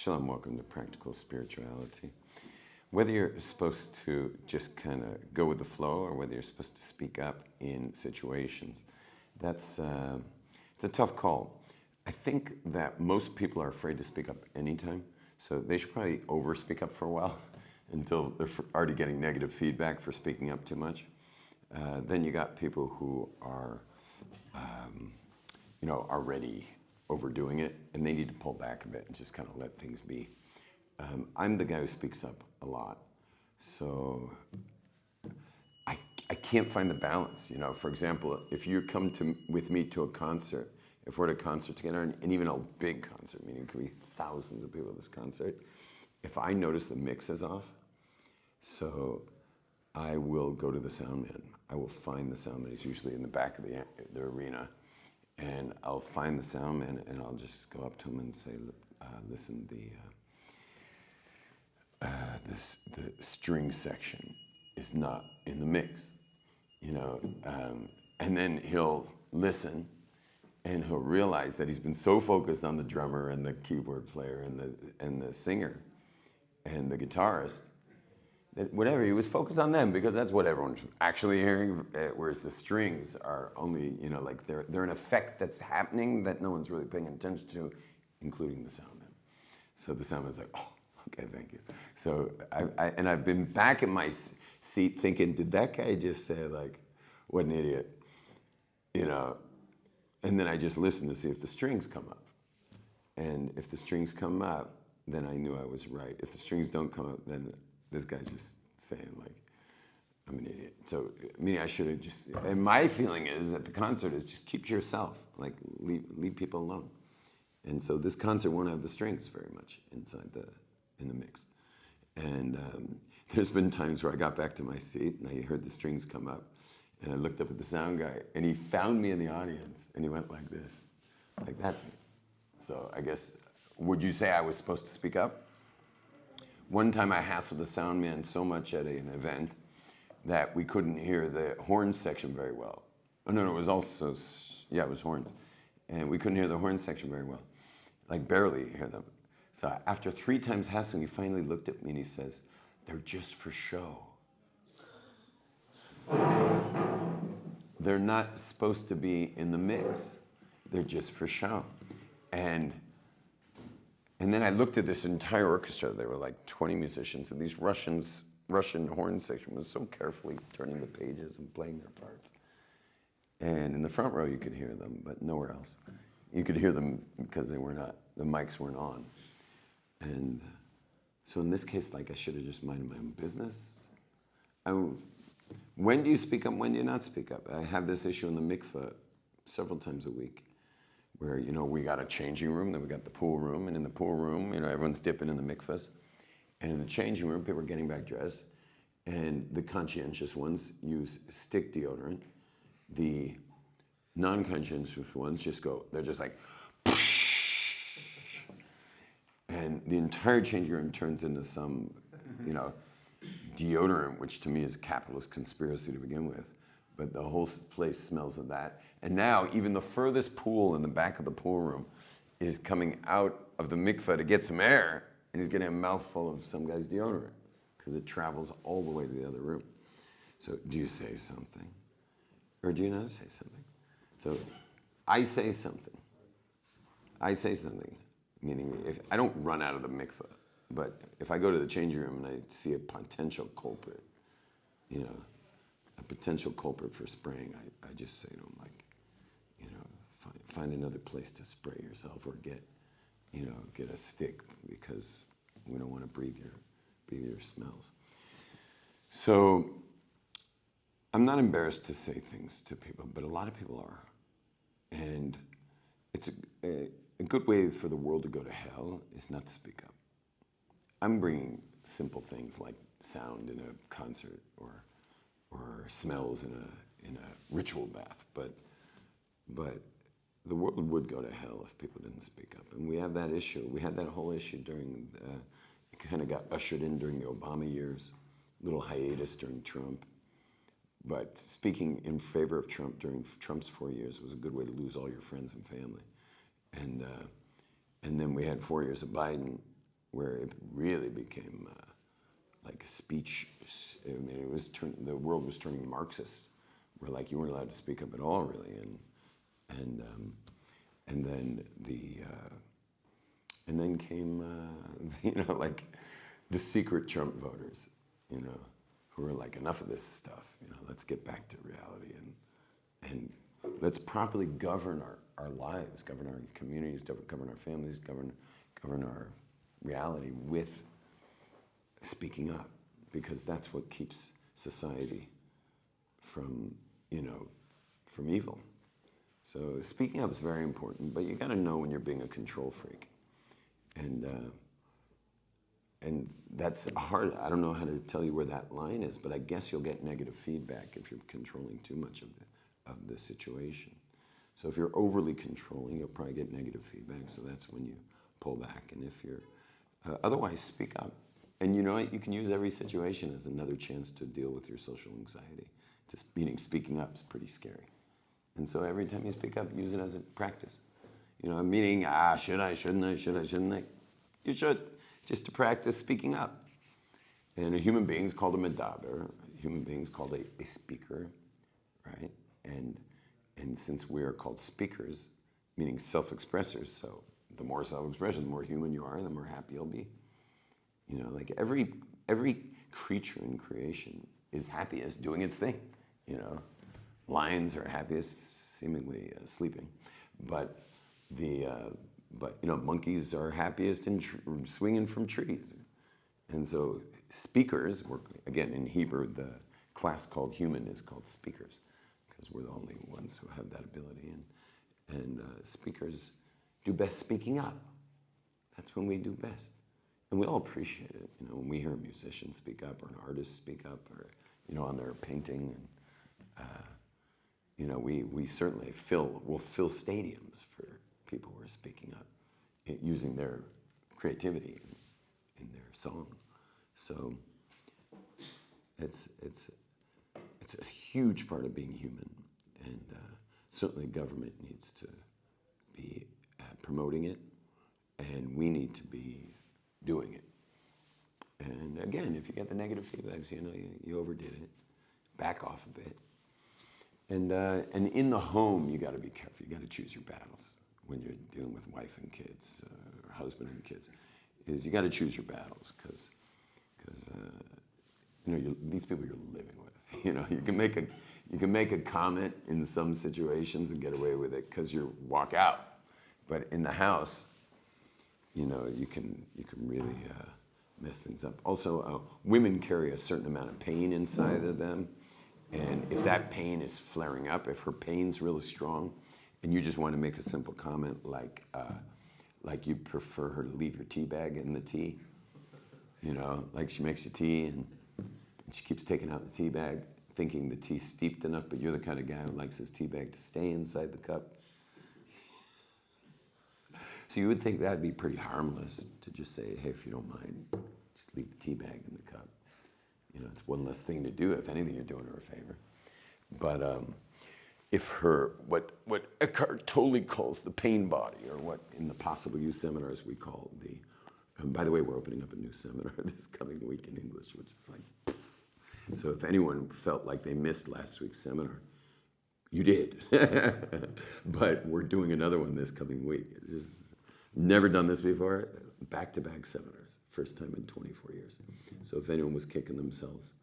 Shalom, welcome to Practical Spirituality. Whether you're supposed to just kind of go with the flow or whether you're supposed to speak up in situations, it's a tough call. I think that most people are afraid to speak up anytime, so they should probably over-speak up for a while until they're already getting negative feedback for speaking up too much. Then you got people who are, already overdoing it, and they need to pull back a bit and just kind of let things be. I'm the guy who speaks up a lot, so I can't find the balance. For example, if you come with me to a concert, if we're at a concert together, and even a big concert, meaning it could be thousands of people at this concert, if I notice the mix is off, so I will go to the sound man. I will find the sound man. He's usually in the back of the arena. And I'll find the sound man and I'll just go up to him and say, listen, the string section is not in the mix, and then he'll listen and he'll realize that he's been so focused on the drummer and the keyboard player and the singer and the guitarist that whatever, he was focused on them because that's what everyone's actually hearing, whereas the strings are only, like they're an effect that's happening that no one's really paying attention to, including the sound man. So the sound man's like, oh, okay, thank you. So I've been back in my seat thinking, did that guy just say, like, what an idiot, And then I just listened to see if the strings come up. And if the strings come up, then I knew I was right. If the strings don't come up, then this guy's just saying, like, I'm an idiot. So, I should have just, and my feeling is at the concert is just keep to yourself, like leave people alone. And so this concert won't have the strings very much in the mix. And there's been times where I got back to my seat and I heard the strings come up and I looked up at the sound guy and he found me in the audience and he went like this, like that's me. So I guess, would you say I was supposed to speak up? One time I hassled the sound man so much at an event that we couldn't hear the horn section very well. Oh, no, it was also, it was horns. And we couldn't hear the horn section very well, like barely hear them. So after 3 times hassling, he finally looked at me and he says, they're just for show. They're not supposed to be in the mix. They're just for show. And then I looked at this entire orchestra. There were like 20 musicians, and these Russian horn section was so carefully turning the pages and playing their parts. And in the front row, you could hear them, but nowhere else. You could hear them because the mics weren't on. And so in this case, like I should have just minded my own business. When do you speak up? When do you not speak up? I have this issue in the mikveh several times a week, where, we got a changing room, then we got the pool room, and in the pool room, everyone's dipping in the mikvahs. And in the changing room, people are getting back dressed, and the conscientious ones use stick deodorant. The non-conscientious ones they're just like, and the entire changing room turns into some, deodorant, which to me is capitalist conspiracy to begin with. But the whole place smells of that. And now even the furthest pool in the back of the pool room is coming out of the mikveh to get some air, and he's getting a mouthful of some guy's deodorant because it travels all the way to the other room. So do you say something? Or do you not say something? So I say something. Meaning if I don't run out of the mikveh, but if I go to the changing room and I see a potential culprit, a potential culprit for spraying, I just say to him, like, find another place to spray yourself or get a stick because we don't want to breathe your smells. So I'm not embarrassed to say things to people, but a lot of people are. And it's a good way for the world to go to hell is not to speak up. I'm bringing simple things like sound in a concert or smells in a ritual bath, but the world would go to hell if people didn't speak up. And we have that issue. We had that whole issue during, it kind of got ushered in during the Obama years, little hiatus during Trump. But speaking in favor of Trump during Trump's 4 years was a good way to lose all your friends and family. And then we had 4 years of Biden, where it really became like a speech. I mean, the world was turning Marxist, where like you weren't allowed to speak up at all, really, and then and then came like the secret Trump voters, who were like, enough of this stuff, let's get back to reality and let's properly govern our lives, govern our communities, govern our families, govern our reality with speaking up, because that's what keeps society from evil. So speaking up is very important, but you got to know when you're being a control freak, and that's hard. I don't know how to tell you where that line is, but I guess you'll get negative feedback if you're controlling too much of the situation. So if you're overly controlling, you'll probably get negative feedback. So that's when you pull back. And if you're otherwise, speak up. And you know what? You can use every situation as another chance to deal with your social anxiety. Just meaning speaking up is pretty scary. And so every time you speak up, use it as a practice. Meaning, should I, shouldn't I, shouldn't I? You should, just to practice speaking up. And a human being is called a medaber. A human being is called a speaker, right? And since we are called speakers, meaning self-expressors, so the more self-expression, the more human you are, the more happy you'll be. Like every creature in creation is happiest doing its thing. Lions are happiest seemingly sleeping, but monkeys are happiest in swinging from trees. And so speakers, again in Hebrew, the class called human is called speakers, because we're the only ones who have that ability. And speakers do best speaking up. That's when we do best. And we all appreciate it, when we hear a musician speak up or an artist speak up, or, on their painting. And, we certainly will fill stadiums for people who are speaking up, using their creativity in their song. So it's a huge part of being human. And certainly government needs to be promoting it, and we need to be doing it. And again, if you get the negative feedbacks, you overdid it, back off a bit. And in the home, you got to be careful. You got to choose your battles when you're dealing with wife and kids, or husband and kids. You got to choose your battles, because these people you're living with. You can make a comment in some situations and get away with it because you walk out, but in the house, you can really mess things up. Also, women carry a certain amount of pain inside of them, and if that pain is flaring up, if her pain's really strong, and you just want to make a simple comment like you prefer her to leave your tea bag in the tea, like she makes you tea and she keeps taking out the tea bag, thinking the tea's steeped enough, but you're the kind of guy who likes his tea bag to stay inside the cup. So you would think that'd be pretty harmless to just say, hey, if you don't mind, just leave the tea bag in the cup. It's one less thing to do. If anything, you're doing her a favor. But if what Eckhart Tolle calls the pain body, or what in the possible use seminars we call by the way, we're opening up a new seminar this coming week in English, which is like, so if anyone felt like they missed last week's seminar, you did. But we're doing another one this coming week. It's just never done this before. Back-to-back seminars. First time in 24 years. So if anyone was kicking themselves.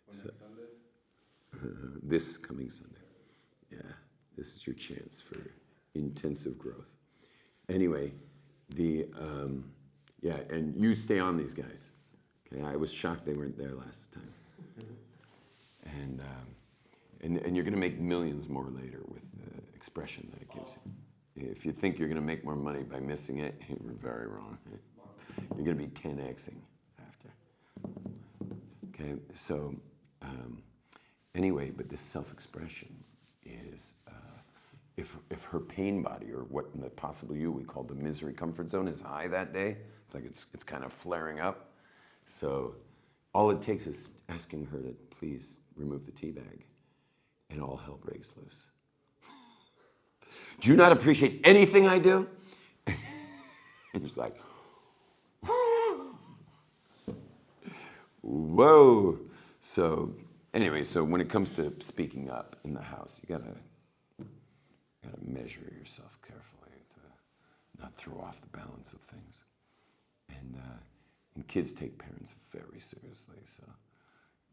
Next Sunday? This coming Sunday. Yeah, this is your chance for intensive growth. Anyway, and you stay on these guys. Okay, I was shocked they weren't there last time. And you're going to make millions more later with the expression that it gives you. If you think you're going to make more money by missing it, you're very wrong. You're going to be 10xing after. Okay, so anyway, but this self-expression is, if her pain body, or what in the possible you we call the misery comfort zone, is high that day, it's like it's kind of flaring up. So all it takes is asking her to please remove the tea bag, and all hell breaks loose. Do you not appreciate anything I do? And it's like, whoa. So anyway, so when it comes to speaking up in the house, you gotta measure yourself carefully to not throw off the balance of things. And kids take parents very seriously. So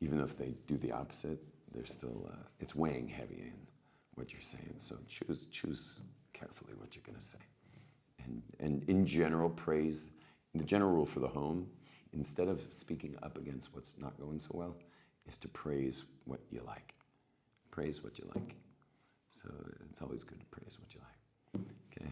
even if they do the opposite, they're still it's weighing heavy in what you're saying. So choose carefully what you're gonna say. And in general, praise. The general rule for the home, instead of speaking up against what's not going so well, is to praise what you like. Praise what you like. So it's always good to praise what you like. Okay.